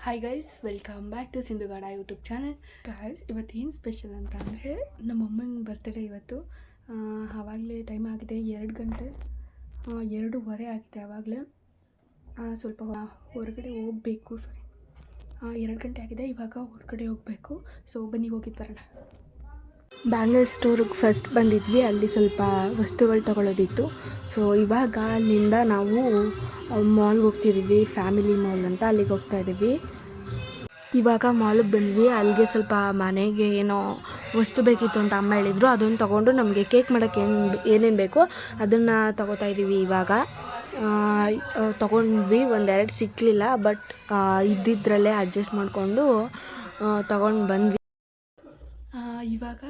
Hi guys, welcome back to Sindhugada YouTube channel. Guys, ಇವತ್ತೇನು special ಅಂತ ಅಂದರೆ ನಮ್ಮಮ್ಮನ ಬರ್ತ್ಡೇ ಇವತ್ತು. ಆವಾಗಲೇ ಟೈಮ್ ಆಗಿದೆ 2 ಗಂಟೆ 2:15 ಆಗಿದೆ. ಆವಾಗಲೇ ಸ್ವಲ್ಪ ಹೊರಗಡೆ ಹೋಗಬೇಕು. 2 ಗಂಟೆ ಆಗಿದೆ, ಇವಾಗ ಹೊರಗಡೆ ಹೋಗಬೇಕು. ಸೊ ಬನ್ನಿ ಹೋಗಿದ್ದು ಬರೋಣ. ಬ್ಯಾಂಗಲ್ ಸ್ಟೋರಿಗೆ ಫಸ್ಟ್ ಬಂದಿದ್ವಿ, ಅಲ್ಲಿ ಸ್ವಲ್ಪ ವಸ್ತುಗಳು ತೊಗೊಳ್ಳೋದಿತ್ತು. ಸೊ ಇವಾಗ ಅಲ್ಲಿಂದ ನಾವು ಮಾಲ್ಗೆ ಹೋಗ್ತಿದ್ದೀವಿ, ಫ್ಯಾಮಿಲಿ ಮಾಲ್ ಅಂತ, ಅಲ್ಲಿಗೆ ಹೋಗ್ತಾಯಿದ್ದೀವಿ. ಇವಾಗ ಮಾಲಿಗೆ ಬಂದ್ವಿ. ಅಲ್ಲಿಗೆ ಸ್ವಲ್ಪ ಮನೆಗೆ ಏನೋ ವಸ್ತು ಬೇಕಿತ್ತು ಅಂತ ಅಮ್ಮ ಹೇಳಿದರು. ಅದನ್ನು ತೊಗೊಂಡು ನಮಗೆ ಕೇಕ್ ಮಾಡೋಕ್ಕೆ ಏನೇನು ಬೇಕೋ ಅದನ್ನು ತೊಗೋತಾ ಇದ್ದೀವಿ. ಇವಾಗ ತೊಗೊಂಡ್ವಿ, 1-2 ಸಿಕ್ಕಲಿಲ್ಲ, ಬಟ್ ಇದ್ದಿದ್ದರಲ್ಲೇ ಅಡ್ಜಸ್ಟ್ ಮಾಡಿಕೊಂಡು ತೊಗೊಂಡು ಬಂದ್ವಿ. ಇವಾಗ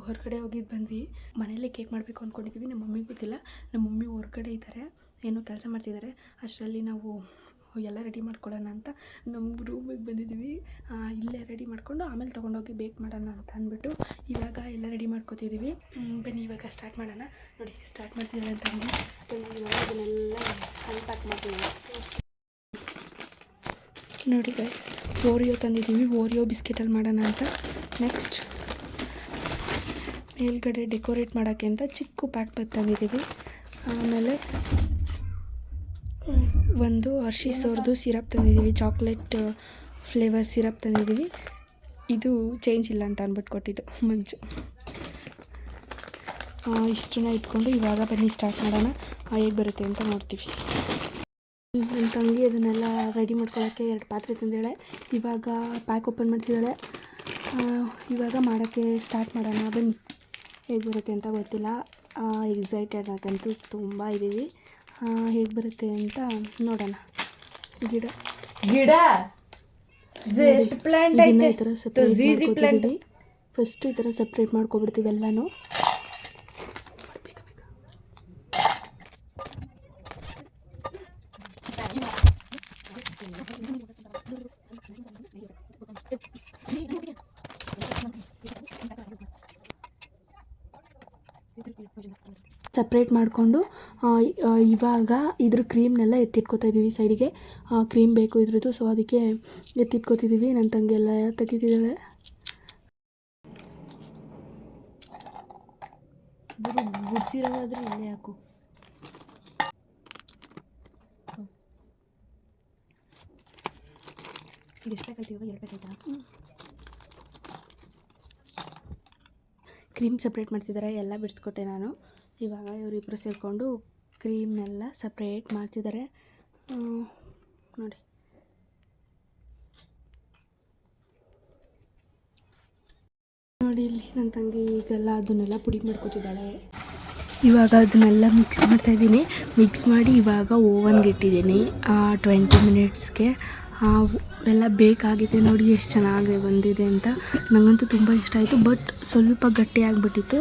ಹೊರಗಡೆ ಹೋಗಿದ್ದು ಬಂದ್ವಿ. ಮನೇಲಿ ಕೇಕ್ ಮಾಡಬೇಕು ಅಂದ್ಕೊಂಡಿದ್ದೀವಿ. ನಮ್ಮ ಮಮ್ಮಿಗೆ ಗೊತ್ತಿಲ್ಲ, ನಮ್ಮ ಮಮ್ಮಿ ಹೊರಗಡೆ ಇದ್ದಾರೆ, ಏನೋ ಕೆಲಸ ಮಾಡ್ತಿದ್ದಾರೆ. ಅಷ್ಟರಲ್ಲಿ ನಾವು ಎಲ್ಲ ರೆಡಿ ಮಾಡ್ಕೊಳ್ಳೋಣ ಅಂತ ನಮ್ಮ ರೂಮಿಗೆ ಬಂದಿದ್ದೀವಿ. ಇಲ್ಲೇ ರೆಡಿ ಮಾಡಿಕೊಂಡು ಆಮೇಲೆ ತೊಗೊಂಡೋಗಿ ಬೇಕ್ ಮಾಡೋಣ ಅಂತ ಅಂದ್ಬಿಟ್ಟು ಇವಾಗ ಎಲ್ಲ ರೆಡಿ ಮಾಡ್ಕೊತಿದ್ದೀವಿ. ಬನ್ನಿ ಇವಾಗ ಸ್ಟಾರ್ಟ್ ಮಾಡೋಣ. ನೋಡಿ, ಸ್ಟಾರ್ಟ್ ಮಾಡ್ತಿದ್ದಾರೆ ಅಂತ ಇವಾಗ ಅದನ್ನೆಲ್ಲ ಅನ್ಪ್ಯಾಕ್ ಮಾಡ್ತೀವಿ. ನೋಡಿ ಗೈಸ್, ಓರಿಯೋ ತಂದಿದ್ದೀವಿ. ಓರಿಯೋ ಬಿಸ್ಕೆಟಲ್ಲಿ ಮಾಡೋಣ ಅಂತ. ನೆಕ್ಸ್ಟ್ ಮೇಲ್ಗಡೆ ಡೆಕೋರೇಟ್ ಮಾಡೋಕ್ಕೆ ಅಂತ ಚಿಕ್ಕ ಪ್ಯಾಕ್ ತಂದಿದ್ದೀವಿ. ಆಮೇಲೆ ಒಂದು ಹರ್ಷೀಸ್ ಅವ್ರದ್ದು ಸಿರಪ್ ತಂದಿದ್ದೀವಿ, ಚಾಕ್ಲೇಟ್ ಫ್ಲೇವರ್ ಸಿರಪ್ ತಂದಿದ್ದೀವಿ. ಇದು ಚೇಂಜ್ ಇಲ್ಲ ಅಂತ ಅಂದ್ಬಿಟ್ಟು ಕೊಟ್ಟಿದ್ದು ಮಂಜು. ಇಷ್ಟನ್ನ ಇಟ್ಕೊಂಡು ಇವಾಗ ಬನ್ನಿ ಸ್ಟಾರ್ಟ್ ಮಾಡೋಣ. ಹೇಗೆ ಬರುತ್ತೆ ಅಂತ ನೋಡ್ತೀವಿ. ನನ್ನ ತಂಗಿ ಅದನ್ನೆಲ್ಲ ರೆಡಿ ಮಾಡ್ಕೊಳ್ಳೋಕ್ಕೆ 2 ಪಾತ್ರೆ ತಂದಿದ್ದಾಳೆ. ಇವಾಗ ಪ್ಯಾಕ್ ಓಪನ್ ಮಾಡ್ತಿದ್ದಾಳೆ. ಇವಾಗ ಮಾಡೋಕ್ಕೆ ಸ್ಟಾರ್ಟ್ ಮಾಡೋಣ. ಬನ್ನಿ, ಹೇಗೆ ಬರುತ್ತೆ ಅಂತ ಗೊತ್ತಿಲ್ಲ. ಎಕ್ಸೈಟೆಡ್ ಆಗಂತೂ ತುಂಬ ಇದ್ದೀವಿ. ಹೇಗೆ ಬರುತ್ತೆ ಅಂತ ನೋಡೋಣ. ಗಿಡ ಈ ಥರ ಸಪ್ರೇಟ್ ಮಾಡ್ಕೊತಿದ್ದೀವಿ. ಫಸ್ಟು ಈ ಥರ ಸಪ್ರೇಟ್ ಮಾಡ್ಕೊಬಿಡ್ತೀವಿ ಎಲ್ಲನೂ. ಸಪ್ರೇಟ್ ಮಾಡಿಕೊಂಡು ಇವಾಗ ಇದ್ರ ಕ್ರೀಮ್ನೆಲ್ಲ ಎತ್ತಿಟ್ಕೋತಾ ಇದ್ದೀವಿ ಸೈಡಿಗೆ. ಕ್ರೀಮ್ ಬೇಕು ಇದ್ರದ್ದು, ಸೊ ಅದಕ್ಕೆ ಎತ್ತಿಟ್ಕೋತಿದ್ದೀವಿ. ನನ್ನ ತಂಗಿ ಎಲ್ಲ ತೆಗಿತಿದ್ದಾಳೆ. ಗುಡ್ಸಿರೋದಾದ್ರೆ ಇಲ್ಲೇ ಹಾಕು. ಕ್ರೀಮ್ ಸಪ್ರೇಟ್ ಮಾಡ್ತಿದ್ದಾರೆ, ಎಲ್ಲ ಬಿಡಿಸ್ಕೊಟ್ಟೆ ನಾನು. ಇವಾಗ ಇವರಿಬ್ಬರು ಸೇರಿಕೊಂಡು ಕ್ರೀಮ್ನೆಲ್ಲ ಸಪ್ರೇಟ್ ಮಾಡ್ತಿದ್ದಾರೆ. ನೋಡಿ, ಇಲ್ಲಿ ನನ್ನ ತಂಗಿ ಈಗೆಲ್ಲ ಅದನ್ನೆಲ್ಲ ಪುಡಿ ಮಾಡ್ಕೊತಿದ್ದಾಳೆ. ಇವಾಗ ಅದನ್ನೆಲ್ಲ ಮಿಕ್ಸ್ ಮಾಡ್ತಾಯಿದ್ದೀನಿ. ಮಿಕ್ಸ್ ಮಾಡಿ ಇವಾಗ ಓವನ್ಗೆ ಇಟ್ಟಿದ್ದೀನಿ 20 ಮಿನಿಟ್ಸ್ಗೆ. ಎಲ್ಲ ಬೇಕಾಗಿದೆ. ನೋಡಿ ಎಷ್ಟು ಚೆನ್ನಾಗಿ ಬಂದಿದೆ ಅಂತ. ನನಗಂತೂ ತುಂಬ ಇಷ್ಟ ಆಯಿತು, ಬಟ್ ಸ್ವಲ್ಪ ಗಟ್ಟಿ ಆಗಿಬಿಟ್ಟಿತ್ತು.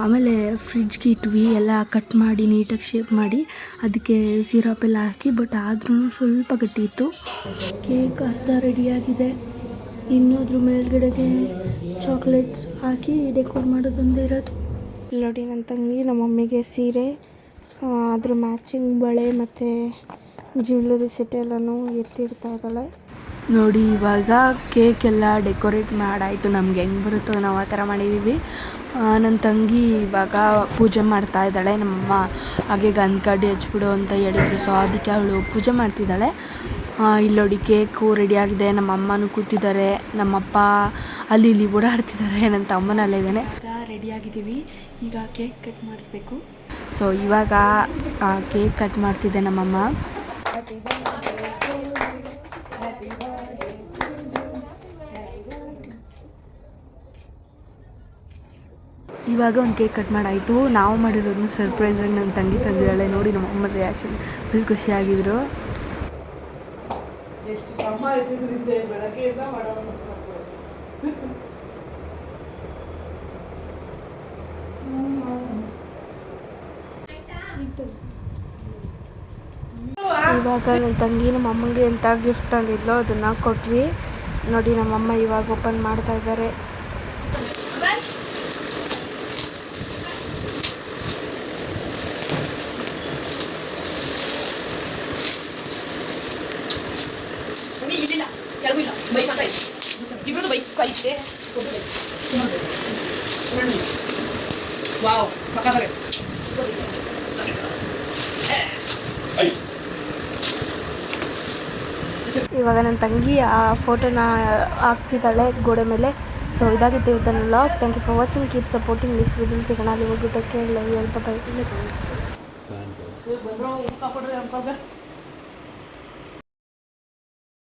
ಆಮೇಲೆ ಫ್ರಿಡ್ಜ್ಗೆ ಇಟ್ವಿ, ಎಲ್ಲ ಕಟ್ ಮಾಡಿ ನೀಟಾಗಿ ಶೇಪ್ ಮಾಡಿ ಅದಕ್ಕೆ ಸಿರಪ್ ಎಲ್ಲ ಹಾಕಿ, ಬಟ್ ಆದ್ರೂ ಸ್ವಲ್ಪ ಗಟ್ಟಿ ಇತ್ತು. ಕೇಕ್ ಅರ್ಧ ರೆಡಿಯಾಗಿದೆ. ಇನ್ನೂ ಅದ್ರ ಮೇಲ್ಗಡೆಗೆ ಚಾಕ್ಲೇಟ್ಸ್ ಹಾಕಿ ಡೆಕೋರ್ ಮಾಡೋದೊಂದೇ ಇರೋದು. ನೋಡಿ, ನನ್ನ ತಂಗಿ ನಮ್ಮ ಮಮ್ಮಿಗೆ ಸೀರೆ, ಅದ್ರ ಮ್ಯಾಚಿಂಗ್ ಬಳೆ ಮತ್ತು ಜ್ಯುವೆಲರಿ ಸೆಟ್ ಎಲ್ಲನೂ ಎತ್ತಿಡ್ತಾ ಇದ್ದಾಳೆ. ನೋಡಿ, ಇವಾಗ ಕೇಕ್ ಎಲ್ಲ ಡೆಕೋರೇಟ್ ಮಾಡಾಯಿತು. ನಮ್ಗೆ ಹೆಂಗೆ ಬರುತ್ತೋ ನಾವು ಆ ಥರ ಮಾಡಿದ್ದೀವಿ. ನನ್ನ ತಂಗಿ ಇವಾಗ ಪೂಜೆ ಮಾಡ್ತಾ ಇದ್ದಾಳೆ. ನಮ್ಮಮ್ಮ ಹಾಗೆ ಗಂಧಕಡ್ಡಿ ಹಚ್ಬಿಡು ಅಂತ ಹೇಳಿದ್ರು, ಸೊ ಅದಕ್ಕೆ ಅವಳು ಪೂಜೆ ಮಾಡ್ತಿದ್ದಾಳೆ. ಇಲ್ಲಿ ನೋಡಿ, ಕೇಕು ರೆಡಿಯಾಗಿದೆ. ನಮ್ಮ ಅಮ್ಮನೂ ಕೂತಿದ್ದಾರೆ, ನಮ್ಮಪ್ಪ ಅಲ್ಲಿ ಇಲ್ಲಿ ಓಡಾಡ್ತಿದ್ದಾರೆ, ನನ್ನ ತಮ್ಮನಲ್ಲೇ ಇದ್ದಾನೆ. ರೆಡಿಯಾಗಿದ್ದೀವಿ, ಈಗ ಕೇಕ್ ಕಟ್ ಮಾಡಿಸ್ಬೇಕು. ಸೊ ಇವಾಗ ಕೇಕ್ ಕಟ್ ಮಾಡ್ತಿದ್ದೆ ನಮ್ಮಮ್ಮ. ಇವಾಗ ಒಂದು ಕೇಕ್ ಕಟ್ ಮಾಡಾಯಿತು. ನಾವು ಮಾಡಿರೋದನ್ನ ಸರ್ಪ್ರೈಸಾಗಿ ನನ್ನ ತಂಗಿ ತಂದಿದ್ದಾಳೆ. ನೋಡಿ, ನಮ್ಮ ಅಮ್ಮ ರಿಯಾಕ್ಷನ್ ಫುಲ್ ಖುಷಿಯಾಗಿದ್ರು. ಇವಾಗ ನನ್ನ ತಂಗಿ ನಮ್ಮ ಅಮ್ಮಂಗೆ ಎಂಥ ಗಿಫ್ಟ್ ತಂದಿದ್ಲು ಅದನ್ನು ಕೊಟ್ವಿ. ನೋಡಿ, ನಮ್ಮಮ್ಮ ಇವಾಗ ಓಪನ್ ಮಾಡ್ತಾ ಇದ್ದಾರೆ. ಕೆಳಗೂ ಇಲ್ಲ ಬೈಕ್ ಅಂತ ಇದೆ ಇಬ್ಬರದು ಬೈಕ್ ಐತೆ ವಾವ್ ಸಕ್ಕತ್ತಾಗಿದೆ ಇವಾಗ ನನ್ನ ತಂಗಿ ಆ ಫೋಟೋನ ಹಾಕ್ತಿದ್ದಾಳೆ ಗೋಡೆ ಮೇಲೆ. ಸೊ ಇದಾಗಿತ್ತು ಇವತ್ತಿನ vlog. Thank you for watching. Keep supporting. Next ವಿಡಿಯೋಲಿ ಸಿಗೋಣ. ಅಲ್ಲಿ ಹೋಗ್ಬಿಟ್ಟು ಕೇಳಿ ಲವ್ ಯು. ಅಲ್ಪ ಬೈ.